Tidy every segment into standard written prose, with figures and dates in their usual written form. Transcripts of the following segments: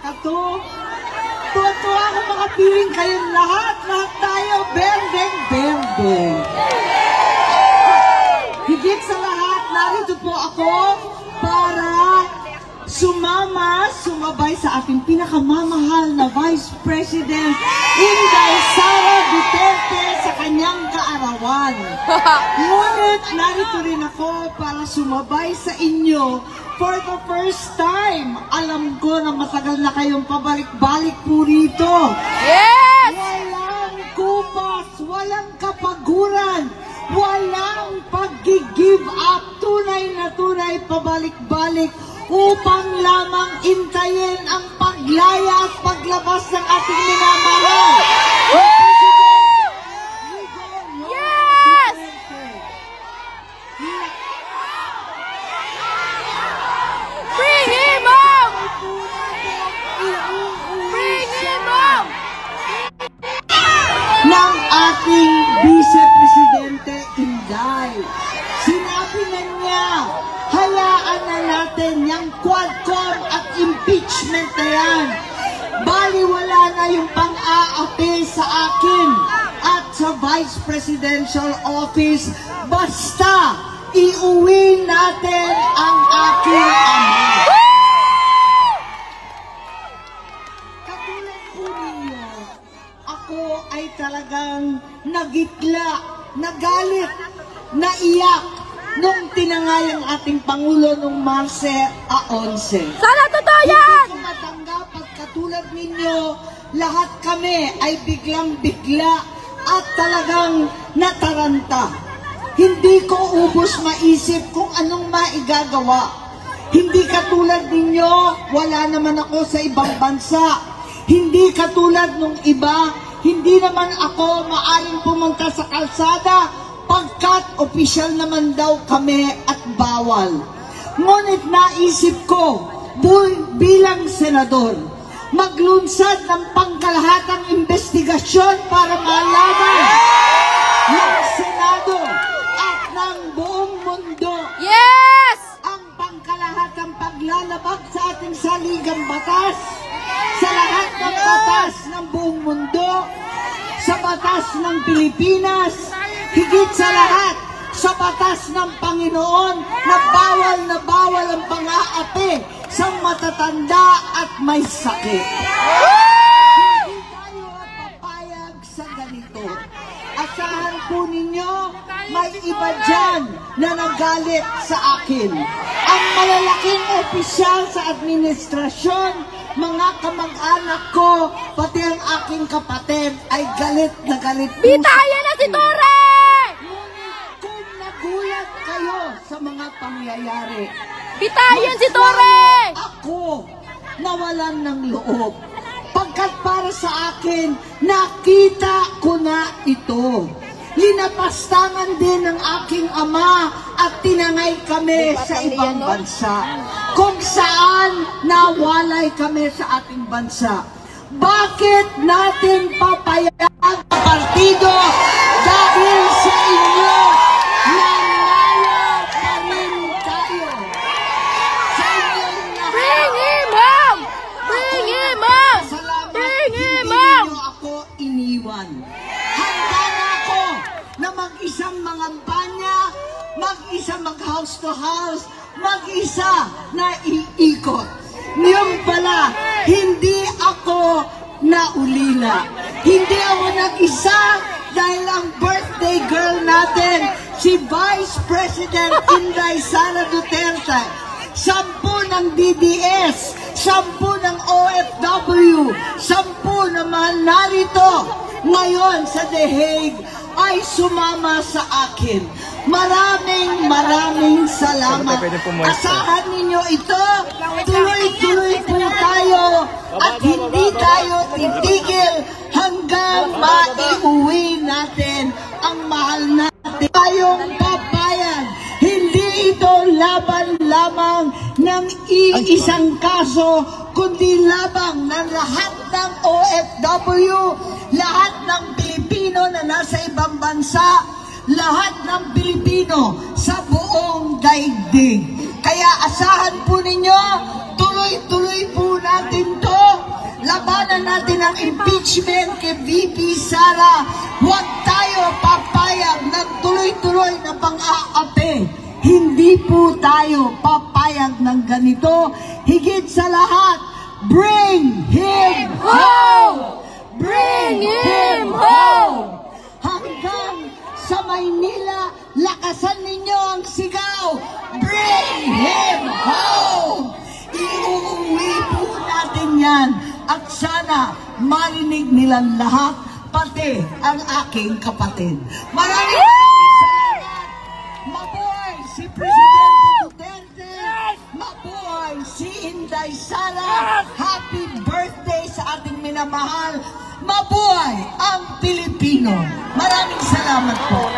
to. Tuwa-tuwa ako makapiling kayong lahat. Lahat tayo, berdeng-berdeng. Higit sa lahat, narito po ako para sumabay sa ating pinakamamahal na Vice President Inday Sara Duterte sa kanyang kaarawan. Ngunit narito rin ako para sumabay sa inyo for the first time. Alam ko na matagal na kayong pabalik-balik po rito. Yes! Walang kupas, walang kapaguran, walang pag-give up, tunay na tunay pabalik-balik upang lamang intayin ang paglaya at paglabas ng ating minamahal. Yes! Bring him home! Bring him home! Ng ating Vice Presidente Inday. Sinabi na niya, hayaan na natin yung Quadcom at impeachment na yan. Baliwala na yung pang-aapi sa akin at sa Vice Presidential Office. Basta iuwi natin ang aking ama. Katulad po ninyo, ako ay talagang nagitla, nagalit, naiyak nung tinangay ang ating Pangulo nung Marse 11. Sana totoo yan! Hindi ko matanggap at katulad ninyo, lahat kami ay biglang-bigla at talagang nataranta. Hindi ko ubos maisip kung anong maigagawa. Hindi katulad ninyo, wala naman ako sa ibang bansa. Hindi katulad nung iba, hindi naman ako maaring pumunta sa kalsada pagkat opisyal naman daw kami at bawal. Ngunit naisip ko, bilang senador, maglunsad ng pangkalahatang investigasyon para malaman ng Senado at ng buong mundo Yes! ang pangkalahatang paglalabag sa ating saligang batas, sa lahat ng batas ng buong mundo, sa batas ng Pilipinas, higit sa lahat, sa batas ng Panginoon na bawal ang pang-aapi sa matatanda at may sakit. Hindi tayo papayag sa ganito. Asahan po ninyo, may iba dyan na nagalit sa akin. Ang malalaking opisyal sa administrasyon, mga kamag-anak ko, pati ang aking kapatid ay galit na galit po. Bitayan na si Tore! Kung nagulat kayo sa mga pangyayari, Bitayan si Tore! ako nawalan ng loob. Pagkat para sa akin, nakita ko na ito. Linapastangan din ng aking ama at tinangay kami sa ibang bansa. Kung saan nawalay kami sa ating bansa. Bakit natin papayag ang partido dahil sa inyo? Nanalo pa rin tayo. Sa inyong lahat. Bring him home! Bring him home! Salamat, Bring him hindi home! niyo ako iniwan. Handa na ako na mag-isang mangampanya, mag-isa mag-house to house, mag-isa na iikot. Ngayon pala, hindi ako naulila. Hindi ako nag-isa dahil ang birthday girl natin, si Vice President Inday Sara Duterte, 10 ng DDS, 10 ng OFW, 10 naman narito ngayon sa The Hague ay sumama sa akin. Maraming salamat. Asahan ninyo ito, tuloy-tuloy po tayo at hindi tayo titigil hanggang maiuwi natin ang mahal natin. Tayong papayag, hindi ito laban lamang ng iisang kaso, kundi labang ng lahat ng OFW, lahat ng Pilipino na nasa ibang bansa, lahat ng Pilipino sa buong daigdig. Kaya asahan po ninyo, tuloy-tuloy po natin to natin ang impeachment kay VP Sara. Huwag tayo papayag ng tuloy-tuloy na pang-aapi. Hindi po tayo papayag ng ganito. Higit sa lahat, bring him home! Bring him home! Hanggang sa Maynila, lakasan ninyo ang sigaw, bring him home! Iuuwi po natin yan at sana marinig nilang lahat, pati ang aking kapatid. Maraming salamat! Mabuhay si Presidente Duterte! Mabuhay si Inday Sara! Happy birthday sa ating minamahal! Mabuhay ang Pilipino! Maraming salamat po!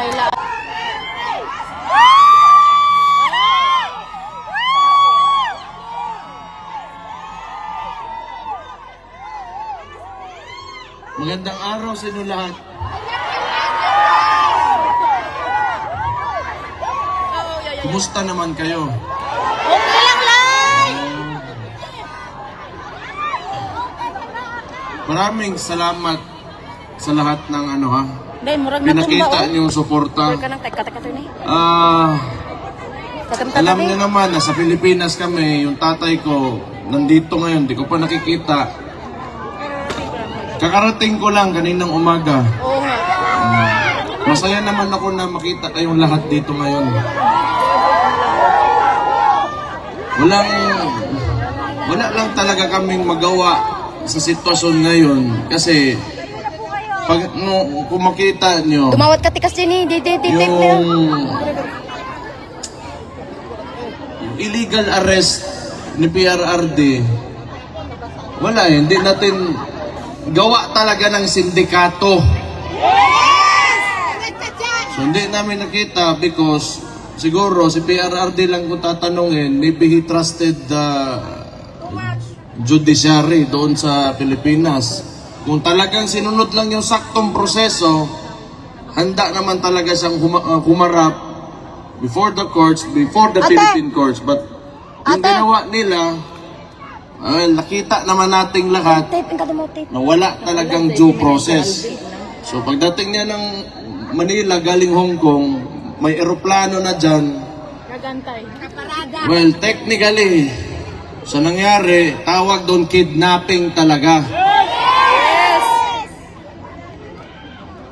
Magandang araw sa inyo lahat. Kumusta naman kayo? Okay lang, Lai! Maraming salamat sa lahat ng Dahil, murag na pinakita niyong suporta. Ka ng teka-teka to ni. Alam niyo naman na sa Pilipinas kami, yung tatay ko nandito ngayon, di ko pa nakikita. Kakarating ko lang kaninang umaga. Oo nga. Masaya naman ako na makita kayong lahat dito ngayon. Wala lang talaga kaming magawa sa sitwasyon ngayon kasi kung makita nyo Tumawat ka tikas din eh. yung illegal arrest ni PRRD, wala eh, hindi natin gawa talaga ng sindikato. So hindi namin nakita because siguro si PRRD lang kung tatanungin, maybe he trusted the judiciary doon sa Pilipinas. Kung talagang sinunod lang yung saktong proseso, handa naman talaga siyang humarap before the courts, before the Philippine courts. But yung ginawa nila, nakita naman nating lahat na wala talagang due process. So pagdating niya ng Manila galing Hong Kong, may eroplano na dyan. Well, technically, sa nangyari, tawag doon kidnapping talaga.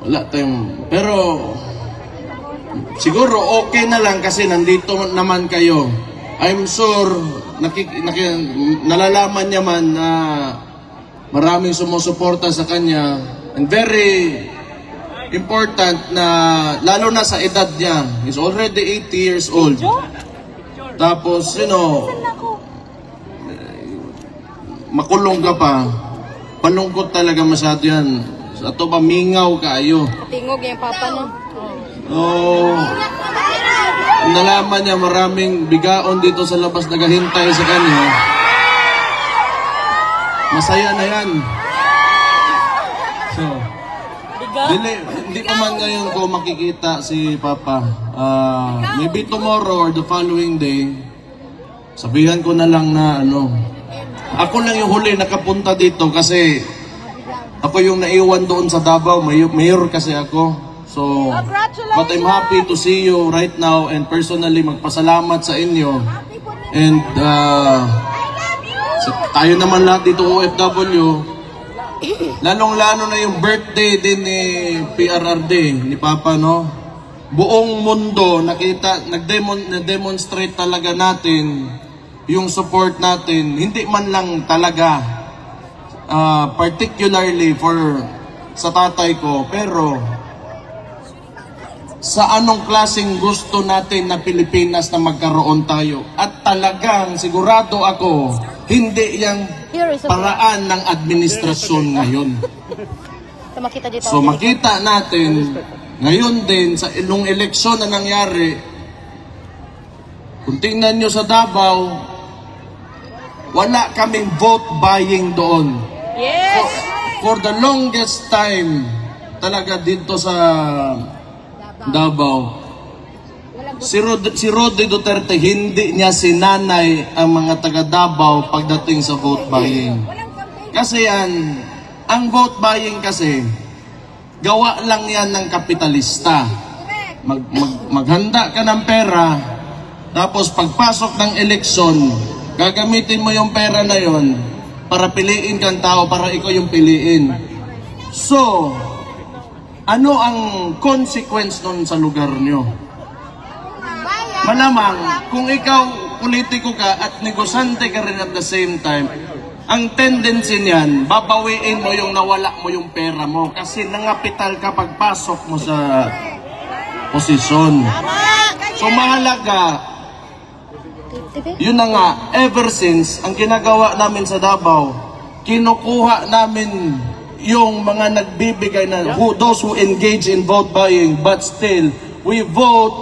Wala tayong, pero siguro okay na lang kasi nandito naman kayo. I'm sure nalalaman niya man na maraming sumusuporta sa kanya, and very important na lalo na sa edad niya. He's already 80 years old. Tapos, makulong ka pa. Palungkot talaga masyado yan. Ato ba mingaw kaayo? Tingog yung papa no. Nalaman niya maraming bigaon dito sa labas naghahintay sa kanya. Masaya na yan. So, hindi pa man ngayon ko makikita si Papa. Maybe tomorrow or the following day, sabihan ko na lang na ako lang yung huli nakapunta dito kasi ako yung naiwan doon sa Davao, mayor kasi ako. So, but I'm happy to see you right now and personally magpasalamat sa inyo. And tayo naman lahat dito OFW, lalong-lalo na yung birthday din ni PRRD, ni Papa, no? Buong mundo nag-demonstrate talaga natin yung support natin, hindi man lang talaga particularly sa tatay ko, pero sa anong klaseng gusto natin na Pilipinas na magkaroon tayo. At talagang sigurado ako, hindi yung paraan ng administrasyon ngayon. So makita natin, ngayon din, sa ilong eleksyon na nangyari, kung tingnan nyo sa Davao, wala kaming vote buying doon. Yes! For the longest time, talaga dito sa Davao, si Rodi Duterte, hindi niya sinanay ang mga taga Davao pagdating sa vote buying. Kasi yan, Ang vote buying kasi, gawa lang yan ng kapitalista. Maghanda ka ng pera, tapos pagpasok ng eleksyon, gagamitin mo yung pera na yon para piliin kang tao, para ikaw yung piliin. So, ano ang consequence nun sa lugar nyo? Malamang, kung ikaw politiko ka at negosante ka rin at the same time, ang tendency niyan, babawiin mo yung nawala mo yung pera mo kasi nangapital ka pagpasok mo sa posisyon. So mahalaga, yun na nga, ever since, ang ginagawa namin sa Davao, kinukuha namin yung mga nagbibigay na, those who engage in vote buying, but still, we vote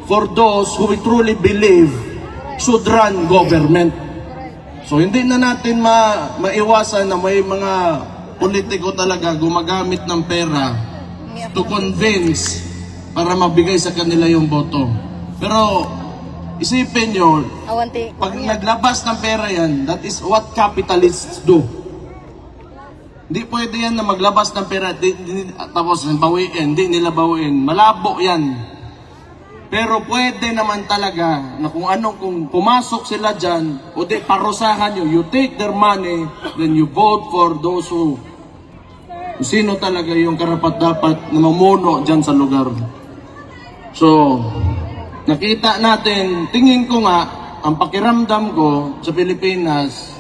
for those who we truly believe should run government. So hindi na natin maiwasan na may mga politiko talaga gumagamit ng pera to convince para mabigay sa kanila yung boto. Pero isipin nyo, pag naglabas ng pera yan, that is what capitalists do. Hindi pwede yan na maglabas ng pera tapos bawiin, hindi nila bawiin. Malabo yan. Pero pwede naman talaga na kung pumasok sila dyan, o di parusahan nyo, you take their money, then you vote for those who sino talaga yung karapat-dapat na mamuno dyan sa lugar. So, nakita natin, tingin ko nga, ang pakiramdam ko sa Pilipinas,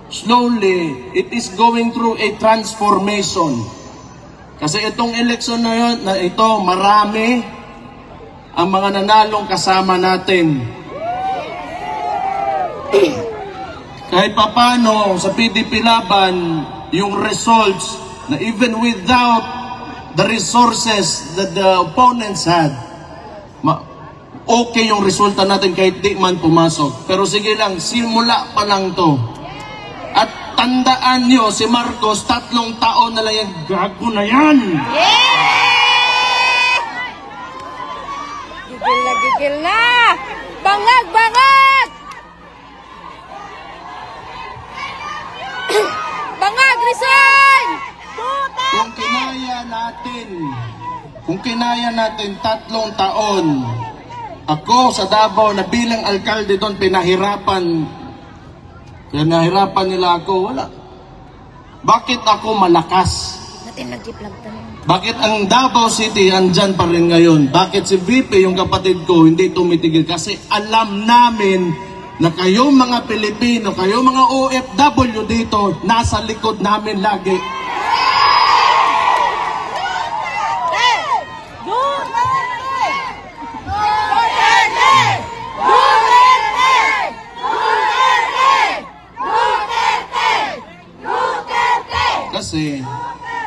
slowly, it is going through a transformation. Kasi itong election na yun, na ito, marami ang mga nanalong kasama natin. Kahit papano sa PDP Laban, yung results na even without the resources that the opponents had, okay yung resulta natin kahit di man pumasok. Pero sige lang, simula pa lang to. At tandaan nyo, si Marcos, 3 taon na lang yung gago na yan. Gigil na! Bangag! Bangag! Bangag! Resign! Kung kinaya natin 3 taon, ako sa Davao na bilang alkalde doon, pinahirapan nila ako, wala. Bakit ako malakas? Bakit ang Davao City andyan pa rin ngayon? Bakit si VP, yung kapatid ko, hindi tumitigil? Kasi alam namin na kayo mga Pilipino, kayo mga OFW dito, nasa likod namin lagi. Kasi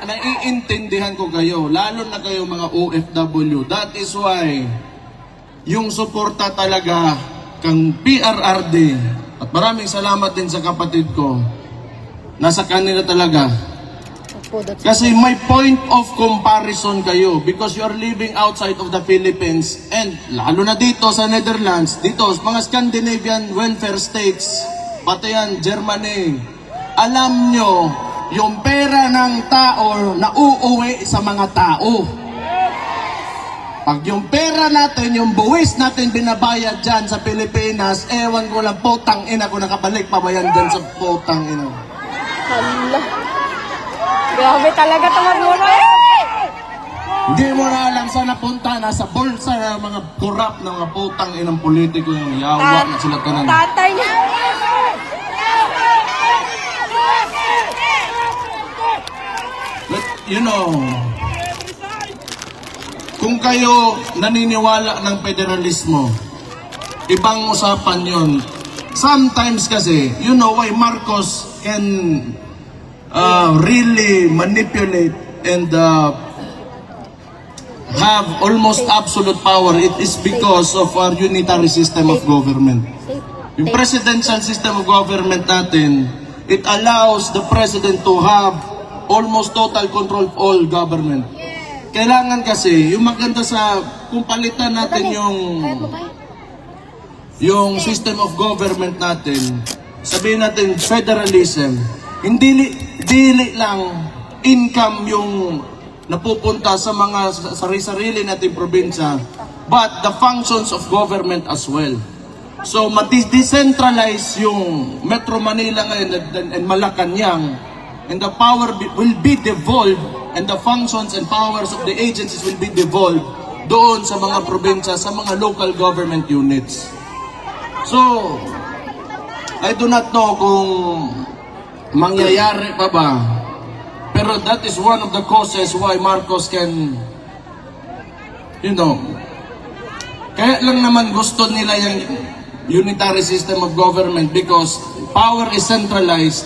naiintindihan ko kayo, lalo na kayo mga OFW. That is why yung suporta talaga kang PRRD, at maraming salamat din sa kapatid ko, nasa kanila talaga. Kasi may point of comparison kayo because you are living outside of the Philippines and lalo na dito sa Netherlands, dito mga Scandinavian welfare states, pati yan Germany. Alam nyo, yung pera ng tao na uuwi sa mga tao. Pag yung pera natin, yung buwis natin binabayad dyan sa Pilipinas, ewan ko lang, putang ina ko nakabalik pa ba yan dyan sa putang ina. Hala. Grabe talaga tumagmuro eh. Hindi mo na alam saan napunta, nasa bulsa ng mga korap ng mga putang inang politiko yung yawa na sila tanan. Tatay niya. But, you know, kung kayo naniniwala ng federalismo, ibang usapan yun. Sometimes kasi, you know why Marcos can really manipulate and have almost absolute power. It is because of our unitary system of government. Yung presidential system of government natin, it allows the president to have almost total control of all government. Kailangan kasi, yung maganda sa, kung palitan natin yung system of government natin, sabihin natin federalism, hindi lang income yung napupunta sa mga sarili-sarili nating probinsya, but the functions of government as well. So, decentralize yung Metro Manila ngayon and Malacanang, and the power will be devolved, and the functions and powers of the agencies will be devolved doon sa mga probinsya, sa mga local government units. So, I do not know kung mangyayari pa ba, pero that is one of the causes why Marcos can, kaya lang naman gusto nila yung unitary system of government, because power is centralized,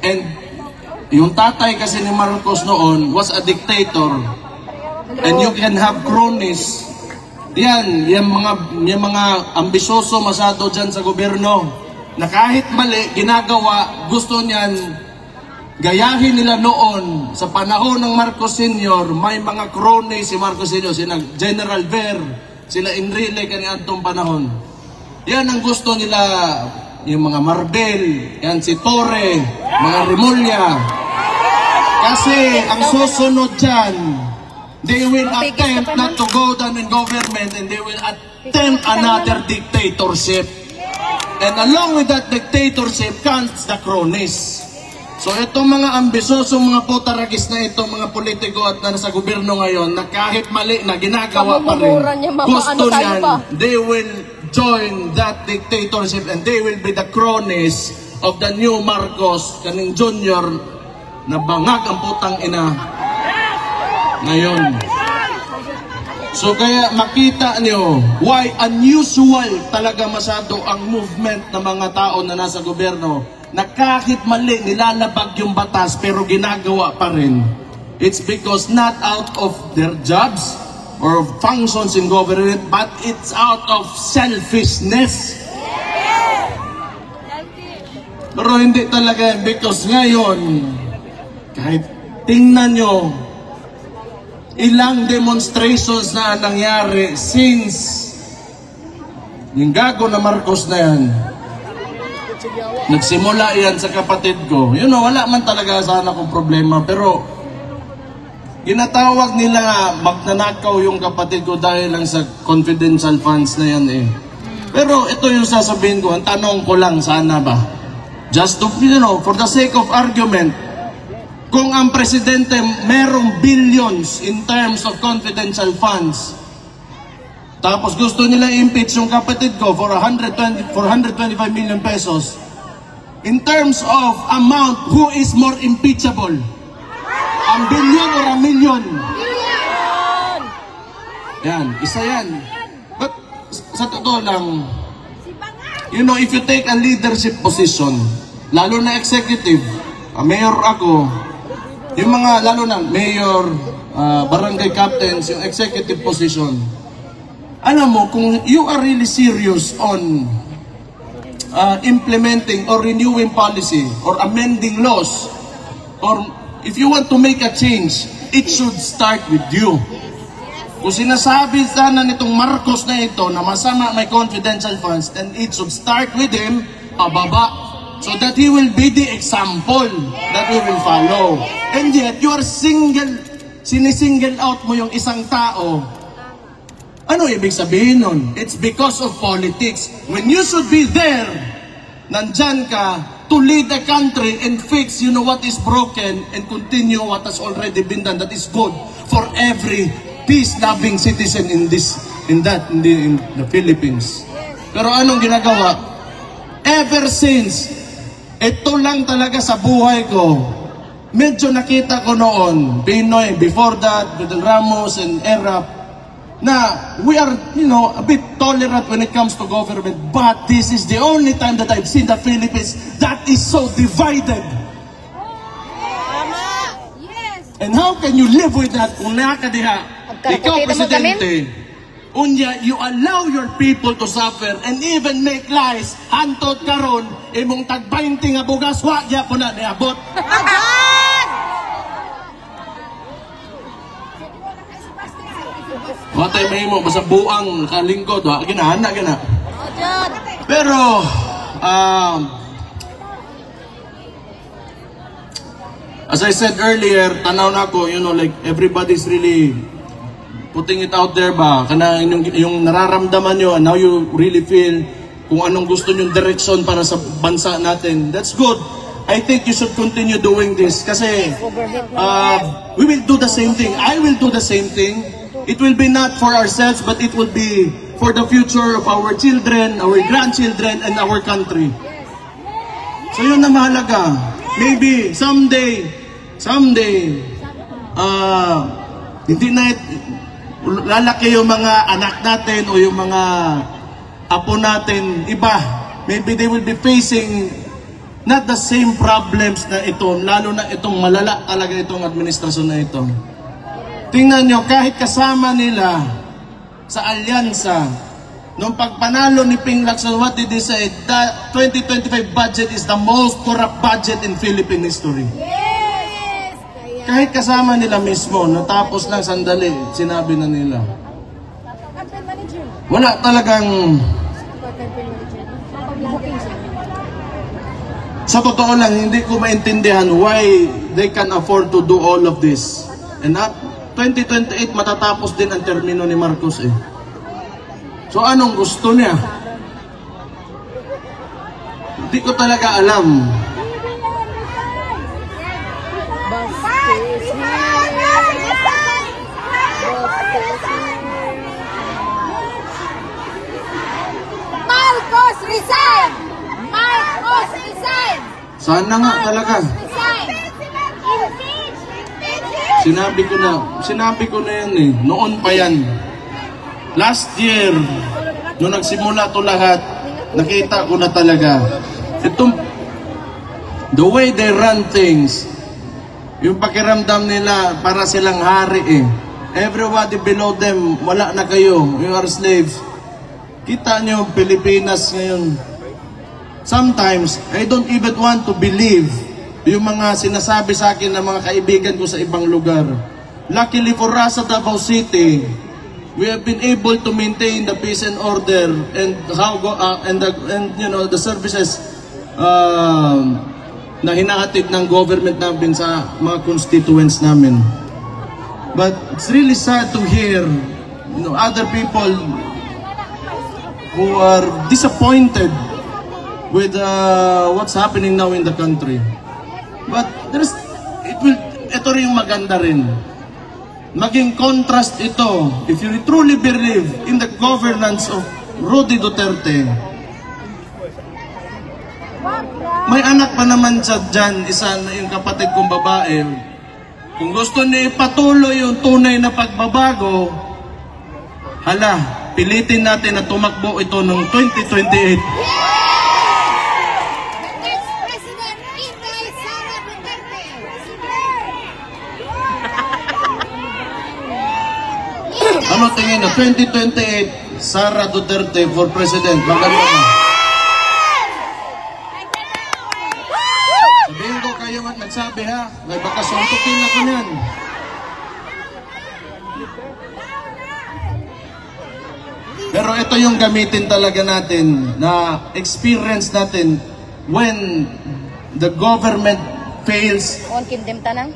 and yung tatay kasi ni Marcos noon was a dictator, and you can have cronies. Yung mga ambisyoso masyado dyan sa gobyerno, na kahit mali, ginagawa, gusto niyan, gayahin nila noon, sa panahon ng Marcos Sr., may mga cronies si Marcos Sr., sila General Ver, sila Enrile, kaniadtong panahon. Yan ang gusto nila, yung mga Marbel, yan si Torre, mga Remulla. Kasi ang susunod dyan, they will attempt not to go down in government, and they will attempt another dictatorship. And along with that dictatorship comes the cronies. So itong mga ambisyoso, mga putaragis na itong mga politiko at nasa gobyerno ngayon, na kahit mali na ginagawa pa rin, gusto niyan, they will join that dictatorship, and they will be the cronies of the new Marcos, kaning Junior, na bangag ang putang ina ngayon. So kaya makita niyo why unusual talaga masyado ang movement ng mga tao na nasa gobyerno, na kahit mali nilalabag yung batas pero ginagawa pa rin. It's because not out of their jobs or functions in government, but it's out of selfishness. Pero hindi talaga, because ngayon, kahit tingnan nyo, ilang demonstrations na nangyari since yung gago na Marcos na yan. Nagsimula yan sa kapatid ko. Wala man talaga sana akong problema, pero ginatawag nila magnanakaw yung kapatid ko dahil lang sa confidential funds na yan eh. Pero ito yung sasabihin ko, ang tanong ko lang sana ba, just to, for the sake of argument, kung ang presidente merong billions in terms of confidential funds, tapos gusto nila impeach yung kapatid ko for 125 million pesos, in terms of amount, who is more impeachable? Ang billion or ang million? Yan, isa yan. But sa totoo lang, if you take a leadership position, lalo na executive, mayor ako, yung mga, lalo na, mayor, barangay captains, yung executive position, alam mo, kung you are really serious on implementing or renewing policy or amending laws, or if you want to make a change, it should start with you. Kung sinasabi sana nitong Marcos na ito na masama may confidential funds, then it should start with him, pababa, so that he will be the example that we will follow. And yet, you are sinisingle out mo yung isang tao. Ano ibig sabihin nun? It's because of politics. When you should be there, nandyan ka to lead the country and fix, what is broken, and continue what has already been done that is good for every peace-loving citizen in the Philippines. Pero anong ginagawa? Ever since, ito lang talaga sa buhay ko, medyo nakita ko noon, Pinoy, before that, Fidel Ramos and Erap, na we are, a bit tolerant when it comes to government, but this is the only time that I've seen the Philippines that is so divided. And how can you live with that kung nakadiha? Ikaw, Presidente, unya, you allow your people to suffer and even make lies. Hantod karon, imong tag-20 nga bugas, wagya po na niabot. Watay may mo, basta buang kalingkod, ginahana, gina. Pero, As I said earlier, tanaw na ako, you know, like everybody's really putting it out there ba, kana yung nararamdaman nyo, and now you really feel kung anong gusto nyong direksyon para sa bansa natin. That's good. I think you should continue doing this kasi we will do the same thing. I will do the same thing. It will be not for ourselves, but it will be for the future of our children, our grandchildren, and our country. So yun na mahalaga. Maybe someday, hindi na lalaki yung mga anak natin o yung mga apo natin, iba. Maybe they will be facing not the same problems na ito, lalo na itong malala talaga itong administrasyon na ito. Tingnan nyo, kahit kasama nila sa alyansa, nung pagpanalo ni Ping Lacson, what did they say? The 2025 budget is the most corrupt budget in Philippine history. Yes! Kahit kasama nila mismo, natapos lang sandali, sinabi na nila. Wala talagang... Sa totoo lang, hindi ko maintindihan why they can afford to do all of this. And at 2028, matatapos din ang termino ni Marcos eh. So anong gusto niya? Hindi ko talaga alam. Marcos resign! Marcos resign! Sana nga talaga. Sinabi ko na yan eh. Noon pa yan. Last year, nung nagsimula to lahat, nakita ko na talaga. Itong, the way they run things, yung pakiramdam nila para silang hari eh. Everybody below them, wala na kayo. You are slaves. Kita nyo, Pilipinas ngayon. Sometimes, I don't even want to believe yung mga sinasabi sa akin ng mga kaibigan ko sa ibang lugar. Luckily for us at Davao City, we have been able to maintain the peace and order and you know the services na hinahatid ng government namin sa mga constituents namin. But it's really sad to hear, you know, other people who are disappointed with what's happening now in the country. But ito rin yung maganda rin. Maging contrast ito, if you truly believe in the governance of Rudy Duterte. May anak pa naman siya dyan, isa na yung kapatid kong babae. Kung gusto niya ipatuloy yung tunay na pagbabago, hala, pilitin natin na tumakbo ito noong 2028. Ano tingin na 2028, Sara Duterte for President? Maganda na. Sabihin ko kayo at nagsabi ha, may baka suntukin ako niyan. Pero ito yung gamitin talaga natin, na experience natin when the government fails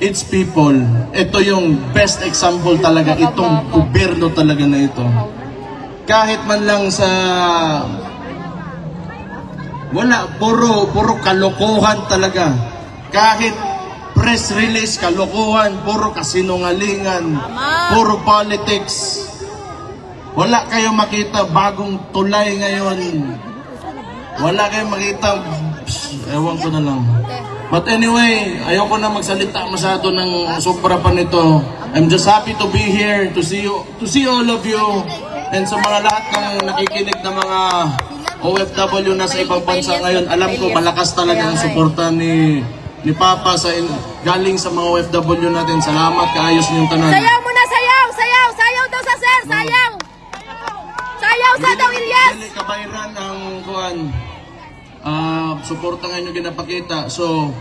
its people. Ito yung best example talaga, itong gobyerno talaga na ito. Kahit man lang sa wala, puro kalokohan talaga. Kahit press release, kalokohan, puro kasinungalingan, puro politics. Wala kayong makita bagong tulay ngayon. Wala kayong makita, ewan ko na lang. But anyway, ayoko na magsalita masyado ng sobra pa nito. I'm just happy to be here, to see all of you, and sa mga lahat ng nakikinig na mga OFW na sa ibang bansa ngayon. Alam ko malakas talaga ang suporta ni Papa galing sa mga OFW natin. Salamat, kaayos niyong tanan. Sayaw muna, sayaw! Sayaw! Sayaw daw sa sir! Sayaw! Sayaw sa daw, Ilyas! Really kabayran ang kuhan. Suporta ngayon yung ginapakita. So,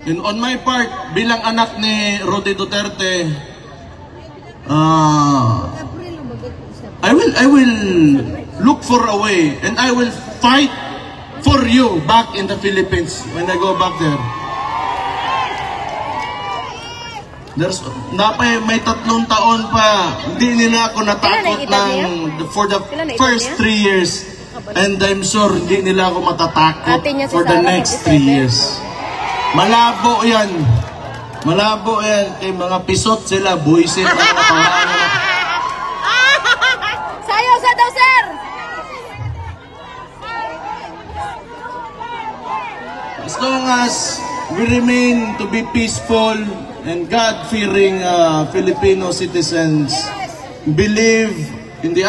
on my part, bilang anak ni Rudy Duterte, I will look for a way and I will fight for you back in the Philippines when I go back there. There's, may 3 taon pa. Hindi nila ako natakot for the first 3 years. And I'm sure hindi nila ako matatakot for the next 3 years. Malabo yan. Malabo yan. Kay mga pisot sila, buisit ang mga tawanan. Sayaw sa daw, sir! As long as we remain to be peaceful and God-fearing Filipino citizens, believe in the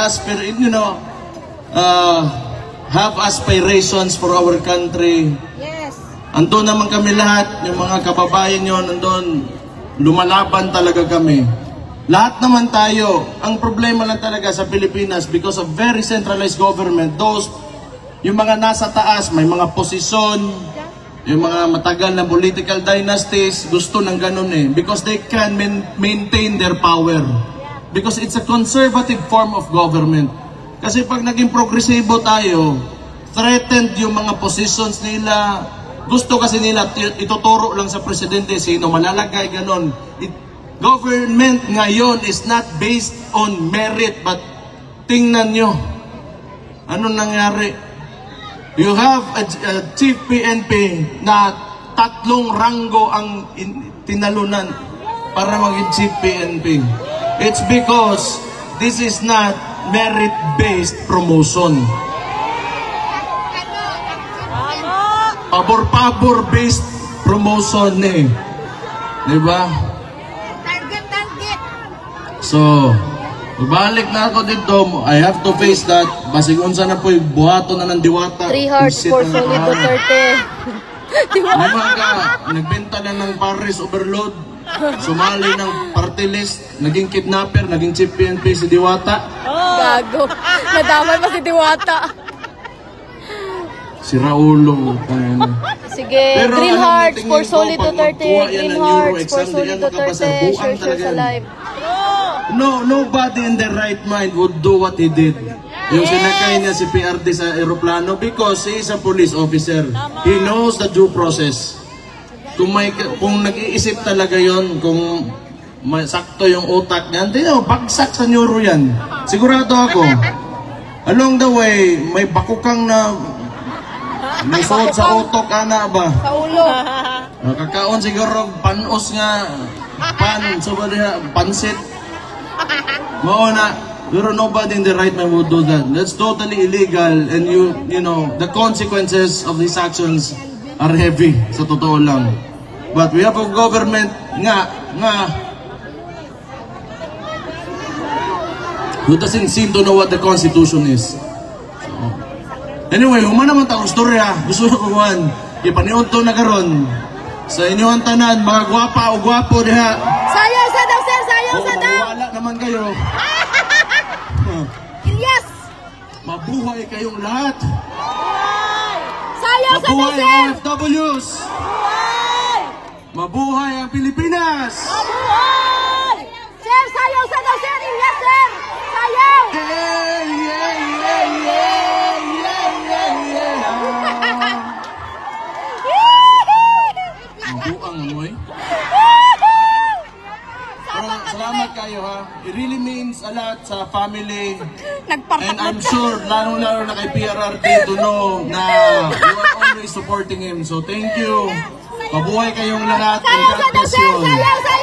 have aspirations for our country. Yes. Andun naman kami lahat, yung mga kababayan nyo, nandun, lumalaban talaga kami. Lahat naman tayo. Ang problema lang talaga sa Pilipinas, because of very centralized government, yung mga nasa taas, may mga posisyon, yung mga matagal na political dynasties, gusto ng ganun eh. Because they can maintain their power. Because it's a conservative form of government. Kasi pag naging progresibo tayo, threatened yung mga positions nila. Gusto kasi nila ituturo lang sa presidente sino malalagay, ganun. Government ngayon is not based on merit, but tingnan nyo. Anong nangyari? You have a chief PNP na 3 ranggo ang tinalunan para maging chief PNP. It's because this is not merit-based promotion. Pabor-pabor-based promotion eh. Diba? So, balik na ako dito. I have to face that. Basig unsa na po yung buhato na ng diwata. 3 hearts for Solid Duterte. Nagbenta na ng Paris Overload. Sumali ng party list. Naging kidnapper, naging chief PNP si Diwata. Gago. Nadamay pa si Diwata. Si Raulo. Sige, Pero Green Hearts tingin for ko, Solid pag Duterte. magkuha yan Green ng Hearts Euro for exam, Solid yan makabasa, Duterte. buang Share talaga sa yan. live. Nobody in their right mind would do what he did. Yung sinakay niya si PRD sa aeroplano because he is a police officer. He knows the due process. Kung nag-iisip talaga yon, kung sakto yung utak niya, hindi na, bagsak sa neuro yan. Sigurado ako. Along the way, may bakukang na may suot sa utok, ana ba? Sa ulo. Kakaon siguro, panos nga, pansit. Mauna, pero nobody in the right mind would do that. That's totally illegal, and you know, the consequences of these actions are heavy, sa totoo lang. But we have a government who doesn't seem to know what the Constitution is. So, anyway, human naman taong storya. Gusto ko kuhan. Ipaniod to na karon. Sa inyong tanan, mga gwapa o gwapo diha. Sayaw sa daw, sir! Sayaw sa daw! Wala naman kayo. Ilyas! Mabuhay kayong lahat. Sayaw sa daw, Mabuhay sir! ang OFWs. Mabuhay! Mabuhay ang Pilipinas. Mabuhay! Sir, sayaw sa daw, sir! Ilyas, sir! Sayaw! Mabuang amoy. Salamat kayo ha. It really means a lot sa family. And I'm sure, lalo-lalo na kay PRRD to know na you are always supporting him. So thank you. Mabuhay kayong lahat. Sayaw sa daw, sir! Congratulations. Sayaw, sayaw!